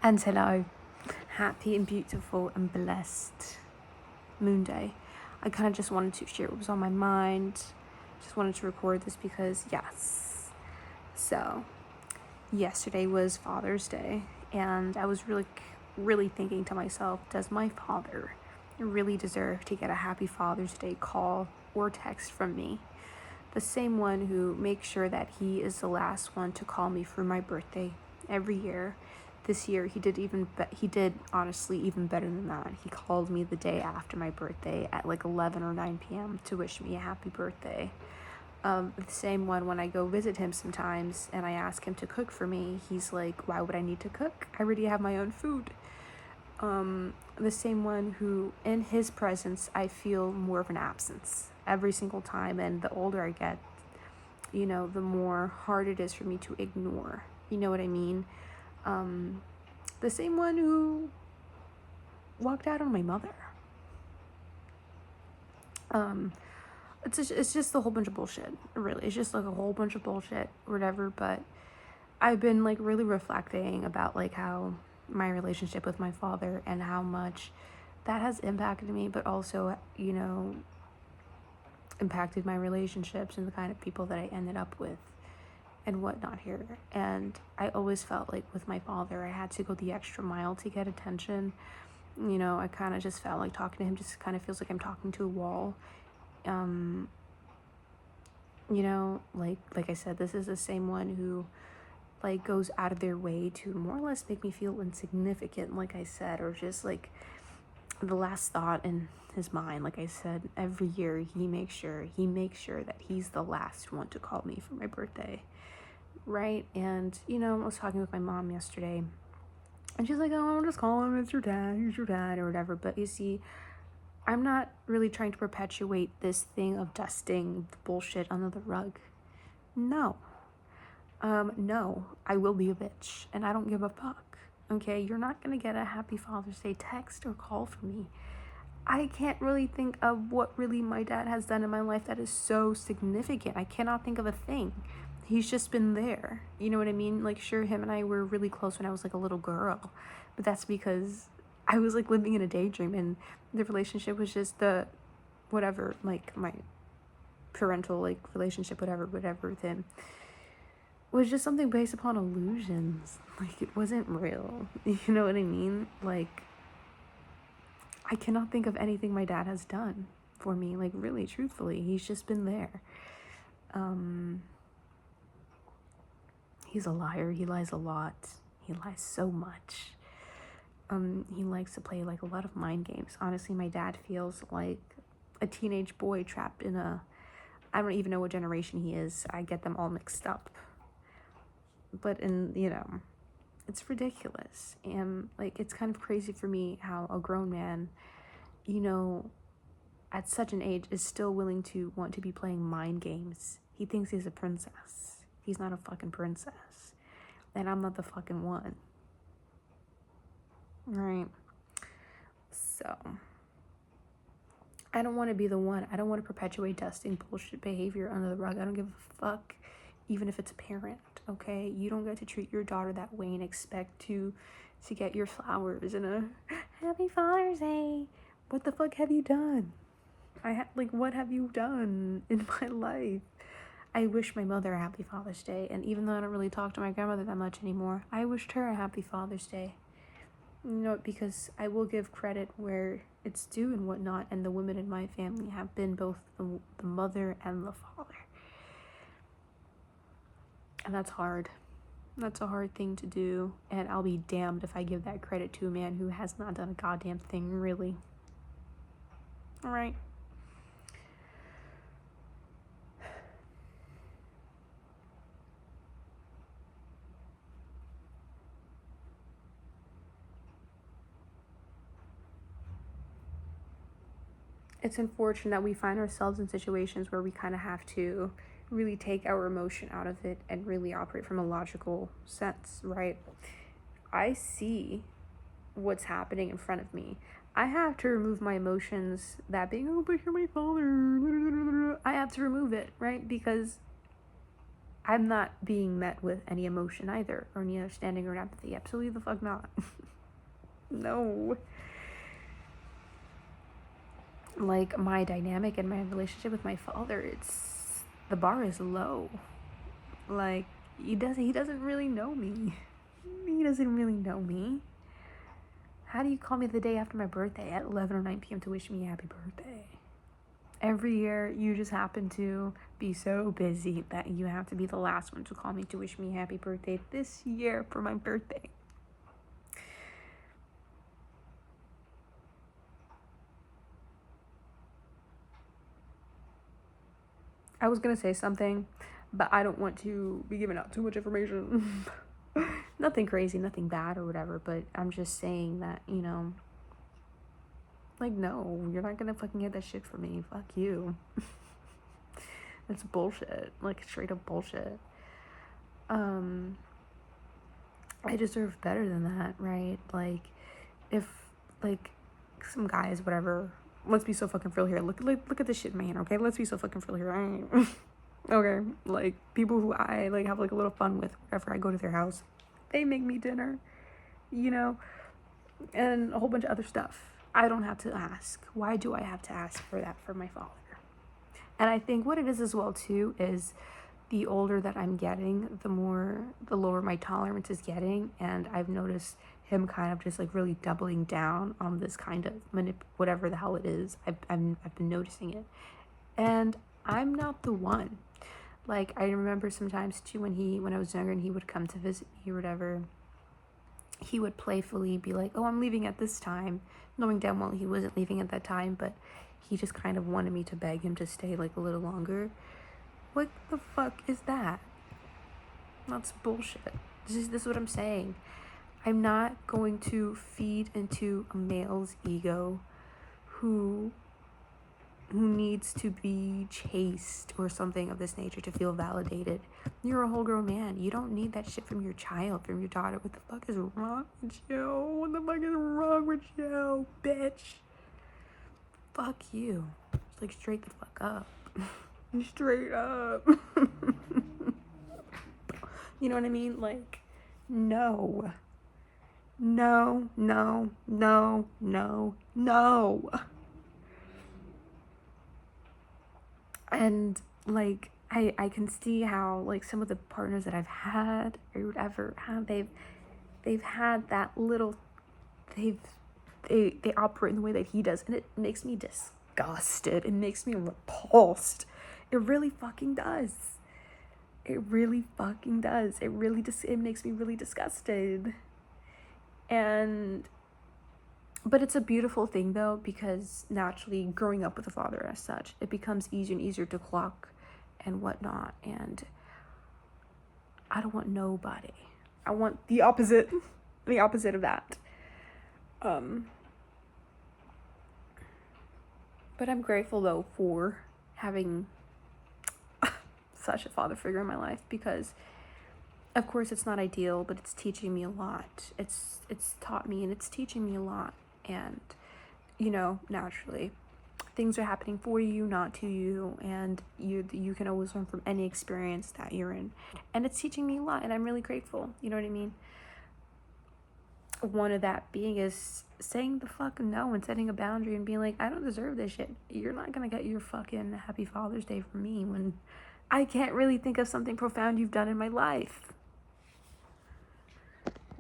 And hello, happy and beautiful and blessed Moon Day. I kind of just wanted to share what was on my mind. Just wanted to record this because, yes. So, yesterday was Father's Day, and I was really thinking to myself, does my father really deserve to get a happy Father's Day call or text from me? The same one who makes sure that he is the last one to call me for my birthday every year. This year he did honestly even better than that. He called me the day after my birthday at like 11 or 9 p.m. to wish me a happy birthday. The same one when I go visit him sometimes and I ask him to cook for me, he's like, why would I need to cook? I already have my own food. The same one who, in his presence, I feel more of an absence every single time, and the older I get, the more hard it is for me to ignore. You know what I mean? The same one who walked out on my mother. It's just a whole bunch of bullshit, really. It's just like a whole bunch of bullshit, whatever, but I've been like really reflecting about like how my relationship with my father and how much that has impacted me, but also, impacted my relationships and the kind of people that I ended up with and whatnot here. And I always felt like with my father, I had to go the extra mile to get attention. I kind of just felt like talking to him just kind of feels like I'm talking to a wall. Like I said, this is the same one who like goes out of their way to more or less make me feel insignificant, like I said, or just like the last thought in his mind. Like I said, every year he makes sure that he's the last one to call me for my birthday, right? And I was talking with my mom yesterday, and she's like, oh, I'll just call him, it's your dad, he's your dad, or whatever. But you see, I'm not really trying to perpetuate this thing of dusting the bullshit under the rug. No, I will be a bitch, and I don't give a fuck. Okay, you're not gonna get a happy Father's Day text or call from me. I can't really think of what really my dad has done in my life that is so significant. I cannot think of a thing. He's just been there. You know what I mean? Like, sure, him and I were really close when I was like a little girl, but that's because I was like living in a daydream, and the relationship was just the whatever, like my parental like relationship, whatever with him was just something based upon illusions. Like, it wasn't real. You know what I mean? Like, I cannot think of anything my dad has done for me. Like, really, truthfully, he's just been there. He's a liar. He lies a lot. He lies so much. He likes to play like a lot of mind games. Honestly, my dad feels like a teenage boy trapped in I don't even know what generation he is. I get them all mixed up. But it's ridiculous. And like, it's kind of crazy for me how a grown man, at such an age is still willing to want to be playing mind games. He thinks he's a princess. He's not a fucking princess. And I'm not the fucking one. Right? So, I don't want to be the one. I don't want to perpetuate dusting bullshit behavior under the rug. I don't give a fuck, even if it's a parent, okay? You don't get to treat your daughter that way and expect to get your flowers and a happy Father's Day. What the fuck have you done? What have you done in my life? I wish my mother a happy Father's Day, and even though I don't really talk to my grandmother that much anymore, I wished her a happy Father's Day. Because I will give credit where it's due and whatnot, and the women in my family have been both the mother and the father. And that's hard. That's a hard thing to do, and I'll be damned if I give that credit to a man who has not done a goddamn thing, really. Alright. It's unfortunate that we find ourselves in situations where we kind of have to really take our emotion out of it and really operate from a logical sense, right? I see what's happening in front of me. I have to remove my emotions, that being, oh, but you're my father. I have to remove it, right? Because I'm not being met with any emotion either, or any understanding or empathy. Absolutely the fuck not. No. Like, my dynamic and my relationship with my father, it's, the bar is low. Like, he doesn't really know me. He doesn't really know me. How do you call me the day after my birthday at 11 or 9 p.m. to wish me a happy birthday? Every year, you just happen to be so busy that you have to be the last one to call me to wish me a happy birthday this year for my birthday. I was gonna say something, but I don't want to be giving out too much information. Nothing crazy, nothing bad or whatever, but I'm just saying that, you know, like, no, you're not gonna fucking get that shit from me. Fuck you. That's bullshit. Like, straight up bullshit. I deserve better than that, right? Like, if, like, some guys, whatever, let's be so fucking real here. Look at this shit in my hand, okay? Let's be so fucking real here. Okay, like, people who I, like, have, like, a little fun with whenever I go to their house, they make me dinner, you know, and a whole bunch of other stuff. I don't have to ask. Why do I have to ask for that from my father? And I think what it is as well, too, is the older that I'm getting, the lower my tolerance is getting. And I've noticed him kind of just, like, really doubling down on this kind of whatever the hell it is. I've been noticing it. And I'm not the one. Like, I remember sometimes, too, when I was younger and he would come to visit me or whatever, he would playfully be like, oh, I'm leaving at this time, knowing damn well he wasn't leaving at that time, but he just kind of wanted me to beg him to stay, like, a little longer. What the fuck is that? That's bullshit. This is what I'm saying. I'm not going to feed into a male's ego who needs to be chased or something of this nature to feel validated. You're a whole grown man. You don't need that shit from your child, from your daughter. What the fuck is wrong with you? What the fuck is wrong with you, bitch? Fuck you. It's like, straight the fuck up. Straight up. You know what I mean? Like, no. No, no, no, no, no. And, like, I can see how, like, some of the partners that I've had or whatever, how they've had that little, they operate in the way that he does, and it makes me disgusted. It makes me repulsed. It really fucking does. It really fucking does. It makes me really disgusted. But it's a beautiful thing, though, because naturally growing up with a father as such, it becomes easier and easier to clock and whatnot. And I don't want nobody. I want the opposite of that. But I'm grateful, though, for having such a father figure in my life, because of course it's not ideal, but it's teaching me a lot. It's taught me and it's teaching me a lot. And, you know, naturally things are happening for you, not to you, and you can always learn from any experience that you're in. And it's teaching me a lot, and I'm really grateful. You know what I mean? One of that being is saying the fuck no and setting a boundary and being like, I don't deserve this shit. You're not gonna get your fucking happy Father's Day from me when I can't really think of something profound you've done in my life.